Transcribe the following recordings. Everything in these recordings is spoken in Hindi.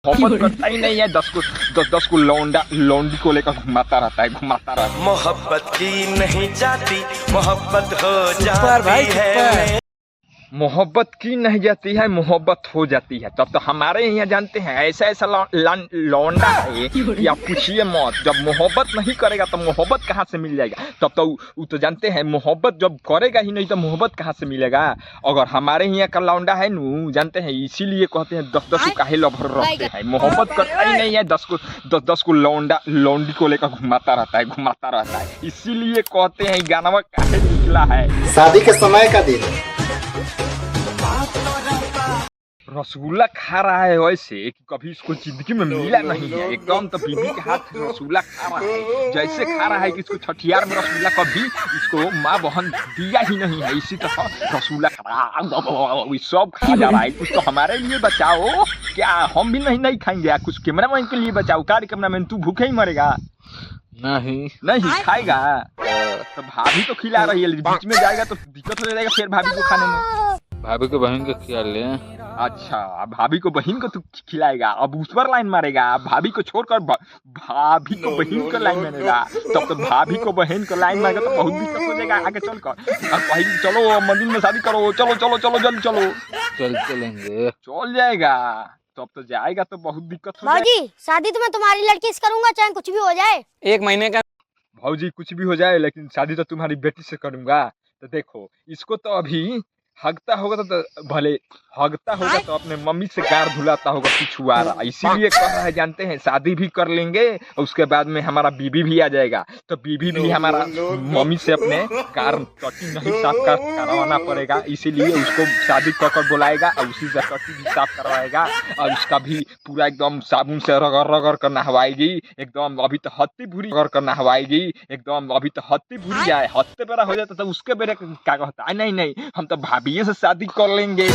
मोहब्बत करता ही नहीं है। 10 को लौंडी को लेकर घुमाता रहता है। मोहब्बत की नहीं जाती, मोहब्बत हो जाती है। मोहब्बत की नहीं जाती है, मोहब्बत हो जाती है। तब तो हमारे यहाँ जानते हैं ऐसा लौंडा है कि आप पूछिए मत। जब मोहब्बत नहीं करेगा तो मोहब्बत कहाँ से मिल जाएगा। तब तो वो तो जानते हैं मोहब्बत जब करेगा ही नहीं तो मोहब्बत कहाँ से मिलेगा। अगर हमारे यहाँ का लौंडा है नू जानते हैं, इसीलिए कहते हैं 10 को काहे लभर रखते हैं। मोहब्बत करता ही नहीं है। 10 को लौंडी को लेकर घुमाता रहता है। इसीलिए कहते हैं गाना काहे निकला है। शादी के समय का दिन रसगुल्ला खा रहा है वैसे कि कभी इसको जिंदगी में मिला नहीं है। एकदम तो बीबी के हाथ रसगुल्ला खा रहा है, जैसे खा रहा है कि इसको छठियार में रसगुल्ला कभी इसको माँ बहन दिया ही नहीं है। इसी तरह रसगुल्ला सब खा जा रहा है। कुछ तो हमारे लिए बचाओ, क्या हम भी नहीं खाएंगे। कुछ कैमरा मैन के लिए बचाओ। कार कैमरा मैन तू भूखे ही मरेगा। नहीं खाएगा तो भाभी तो खिला रही है, बीच में जाएगा तो दिक्कत हो जाएगा फिर भाभी को खाने में। भाभी को बहन को खिला ले। अच्छा, भाभी को बहन को तू खिलाएगा। अब उस पर लाइन मारेगा। भाभी को छोड़कर भाभी को बहन को लाइन मारेगा। तब तो भाभी को बहन को लाइन मारेगा तो बहुत दिक्कत हो जाएगा आगे चलकर। अब कहीं चलो मंदिर में शादी करो, चलो जल्दी चलो। चलेंगे, चल जाएगा। तब तो जाएगा तो बहुत दिक्कत हो जाएगा। भाजी शादी तो मैं तुम्हारी लड़की से करूंगा, चाहे कुछ भी हो जाए। 1 महीने का। भाजी कुछ भी हो जाए लेकिन शादी तो तुम्हारी बेटी से करूंगा। तो देखो इसको तो अभी हगता होगा तो भले हगता होगा तो अपने मम्मी से गार धुलाता होगा पिछुआरा। इसीलिए कह रहा है जानते हैं शादी भी कर लेंगे और उसके बाद में हमारा बीबी भी आ जाएगा। तो बीबी भी हमारा मम्मी से अपने कार टट्टी नहीं साफ करवाना पड़ेगा। इसीलिए उसको शादी कर बुलाएगा और उसी से टट्टी भी साफ करवाएगा और उसका भी पूरा एकदम साबुन से रगड़ कर नहवाएगी। एकदम अभी तो हत्ती भूरी कर नहवाएगी। एकदम अभी तो हत्ती भूरी आए, हत्ते बेरा हो जाता तो उसके बेरे क्या कहता है। नहीं हम तो भाभी से शादी कर लेंगे।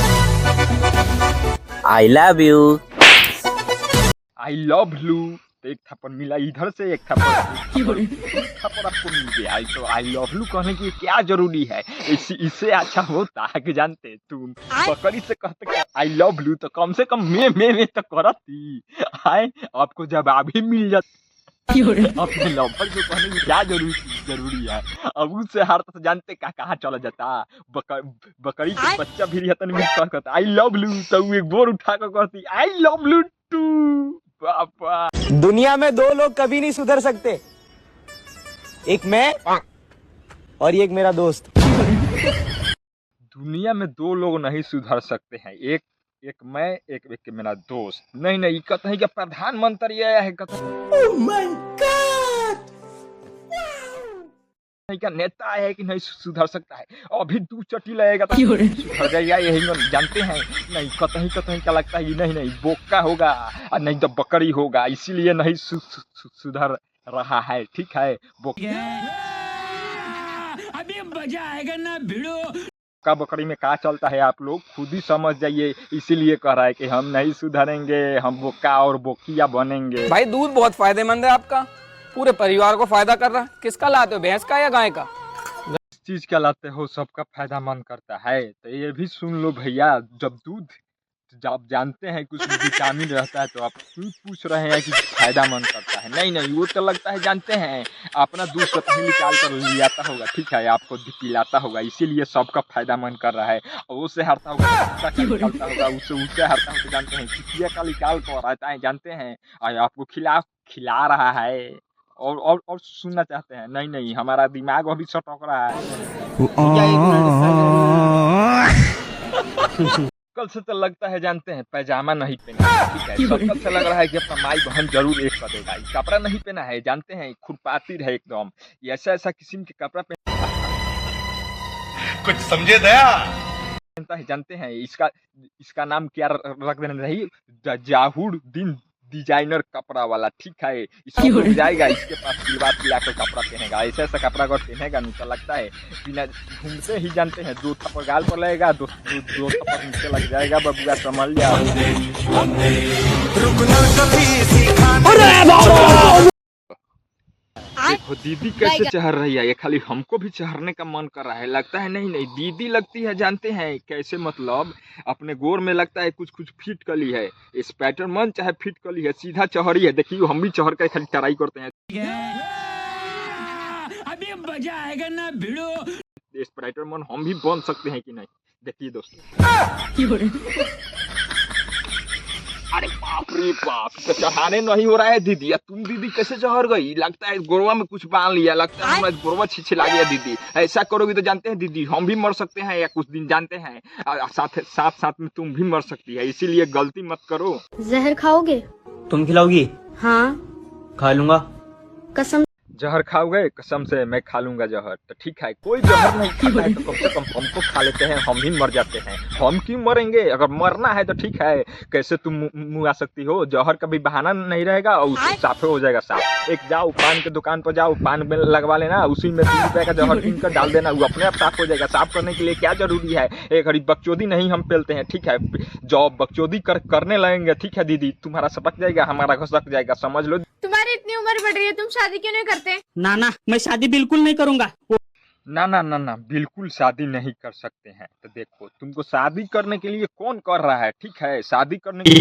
I love you। I love you। तो एक थप्पड़ मिला इधर से, एक थप्पड़ आपको मिल गया। तो I love you कहने की क्या जरूरी है। इससे अच्छा होता है कि जानते तुम बकरी से कहते I love you तो कम से कम मैं तो करती है। आपको जवाब ही मिल जाता। अपने लवर को कहने की क्या जरूरी है। अब उससे हारता तो जानते कहाँ चला जाता। बकरी के बच्चा भी रहता नहीं कहता आई लव यू तो वो एक बोर उठा कर कहती आई लव यू टू। पापा दुनिया में 2 लोग कभी नहीं सुधर सकते, एक मैं और एक मेरा दोस्त। दुनिया में 2 लोग नहीं सुधर सकते हैं, एक मैं एक मेरा दोस्त। नहीं कहते हैं कि प्रधानमंत्री आया है, क्या नेता है कि नहीं सुधर सकता है। अभी 2 चटी लगेगा तो सुधर जाएगा। यही जानते हैं। नहीं कतही क्या लगता है नहीं बोका होगा और नहीं तो बकरी होगा। इसीलिए नहीं सुधर रहा है। ठीक है अभी मजा आएगा ना भिड़ो। का बकरी में क्या चलता है आप लोग खुद ही समझ जाइए। इसीलिए कह रहा है कि हम नहीं सुधरेंगे, हम बोका और बोकिया बनेंगे। भाई दूध बहुत फायदेमंद है आपका, पूरे परिवार को फायदा कर रहा है। किसका लाते हो, भैंस का या गाय का? जिस चीज का लाते हो सबका फायदा मंद करता है। तो ये भी सुन लो भैया, जब दूध जब जानते हैं कुछ विटामिन रहता है तो आप क्यों पूछ रहे हैं कि फायदा मंद करता है। नहीं वो तो लगता है जानते हैं अपना दूध स्वतः निकाल कर लियाता होगा। ठीक है आपको पिलाता होगा, इसीलिए सबका फायदा मंद कर रहा है। और उससे हरता होगा निकालता होगा, उससे हरता होगा जानते हैं चिटिया का निकाल कर रहता है जानते हैं और आपको खिला रहा है। और सुनना चाहते हैं। नहीं हमारा दिमाग अभी सटक रहा है। कल से तो लगता है जानते हैं पैजामा नहीं पहना। ठीक है कल से लग रहा है कि अपना माई बहन जरूर एक कर देगा। कपड़ा नहीं पहना है जानते हैं, खुरपाती रहे एकदम। ऐसा किस्म के कपड़ा पहनता कुछ समझे दया है जानते हैं। इसका नाम क्या रख देना रही, जाहुर दिन डिजाइनर कपड़ा वाला। ठीक है इसको लोग जाएगा इसके पास सिलवा कर कपड़ा पहनेगा। ऐसा कपड़ा अगर पहनेगा नहीं तो लगता है बिना घूमते ही जानते हैं 2 थप्पड़ गाल पर लगेगा, 2 थप्पड़ नीचे लग जाएगा। बबुआ संभल जाओ। देखो दीदी कैसे चढ़ रही है, ये खाली हमको भी चढ़ने का मन कर रहा है। लगता है नहीं नहीं दीदी लगती है, जानते हैं कैसे, मतलब अपने गोर में लगता है कुछ कुछ फिट कली है। स्पाइडरमैन चाहे फिट कली है, सीधा चढ़ी है। देखिए हम भी चढ़ कर खाली ट्राई करते हैं। अभी मजा आएगा ना भिड़ो। स्पाइडरमैन हम भी बन सकते हैं कि नहीं, देखिए दोस्तों। अरे बाप रे बाप, तो चढ़ाने नहीं हो रहा है दीदी। या तुम दीदी कैसे चढ़ गई? लगता है गोरवा में कुछ बांध लिया, लगता है हमारा गोरवा छिछला गया दीदी। ऐसा करोगी तो जानते हैं दीदी हम भी मर सकते हैं, या कुछ दिन जानते हैं साथ साथ साथ में तुम भी मर सकती है, इसीलिए गलती मत करो। जहर खाओगे? तुम खिलाओगी? हाँ। खा लूंगा। कसम? जहर खाओगे? कसम से मैं खा लूंगा जहर। तो ठीक है, कोई जहर नहीं खाता है तो कम से कम हमको खा लेते हैं, हम ही मर जाते हैं। हम क्यों मरेंगे? अगर मरना है तो ठीक है, कैसे तुम मुँह आ सकती हो? जहर का भी बहाना नहीं रहेगा और उससे साफे हो जाएगा साफ। एक जाओ पान की दुकान पर जाओ, पान में लगवा लेना, उसी में 2 रुपए का जहर कीन कर डाल देना, वो अपने आप साफ हो जाएगा। साफ करने के लिए क्या जरूरी है? एक घड़ी बकचोदी नहीं हम पेलते हैं, ठीक है? जब बकचोदी करने लगेंगे, ठीक है दीदी, तुम्हारा सटक जाएगा, हमारा घसक जाएगा, समझ लो। तुम्हारी इतनी उम्र बढ़ रही है, तुम शादी क्यों नहीं करते? ना ना, मैं शादी बिल्कुल नहीं करूंगा। ना ना ना ना, बिल्कुल शादी नहीं कर सकते हैं। तो देखो तुमको शादी करने के लिए कौन कर रहा है, ठीक है? शादी करने के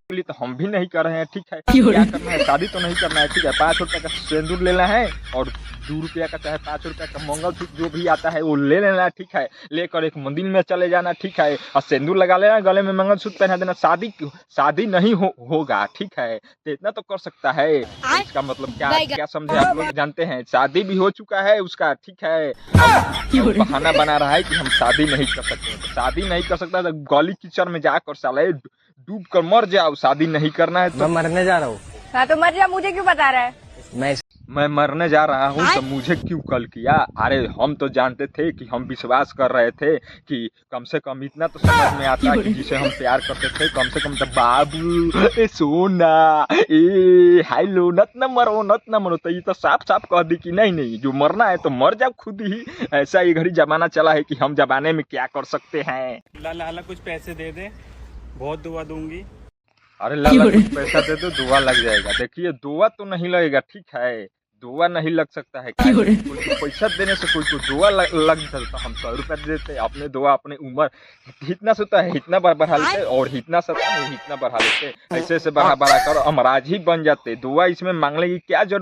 लिए तो हम भी नहीं कर रहे हैं, ठीक है? क्या करना है? शादी तो नहीं करना है, ठीक है? 5 रुपए का सिंदूर लेना है और 2 रुपया का चाहे 5 रुपया का मंगलसूत्र जो भी आता है वो ले लेना, ठीक है? लेकर एक मंदिर में चले जाना, ठीक है? और सिंदूर लगा लेना, गले में मंगलसूत्र पहना देना। शादी नहीं होगा, ठीक है? तो इतना तो कर सकता है। इसका मतलब क्या समझे आप लोग? जानते हैं शादी भी हो चुका है उसका, ठीक है? अब बहाना बना रहा है कि हम शादी नहीं कर सकते। तो शादी नहीं कर सकता तो गली कीचड़ में जाकर साले डूब कर मर जाओ। शादी नहीं करना है तो मैं मरने जा रहा हूँ। हाँ तो मर जा, मुझे क्यों बता रहा है? मैं मरने जा रहा हूँ तो मुझे क्यों कॉल किया? अरे हम तो जानते थे कि हम विश्वास कर रहे थे कि कम से कम इतना तो समझ में आता कि जिसे हम प्यार करते थे कम से कम तो बाबू, ए सोना, ए हेलो, नत न मरो। तो ये तो साफ साफ कह दी कि नहीं नहीं, जो मरना है तो मर जाओ खुद ही। ऐसा ये घड़ी जमाना चला है कि हम जमाने में क्या कर सकते हैं। लाला कुछ पैसे दे दे, बहुत दुआ दूंगी। अरे लाला कुछ पैसा दे दो, दुआ लग जाएगा। देखिए दुआ तो नहीं लगेगा, ठीक है? दुआ नहीं लग सकता है। कोई को पैसा देने से कोई को दुआ लग सकता। हम 100 रुपया देते, अपने दुआ अपने उम्र इतना सोता है इतना बार बढ़ा लेते, और इतना सता है इतना बढ़ा लेते, ऐसे बढ़ा कर अमराज ही बन जाते। दुआ इसमें मांगने की क्या जरूरत?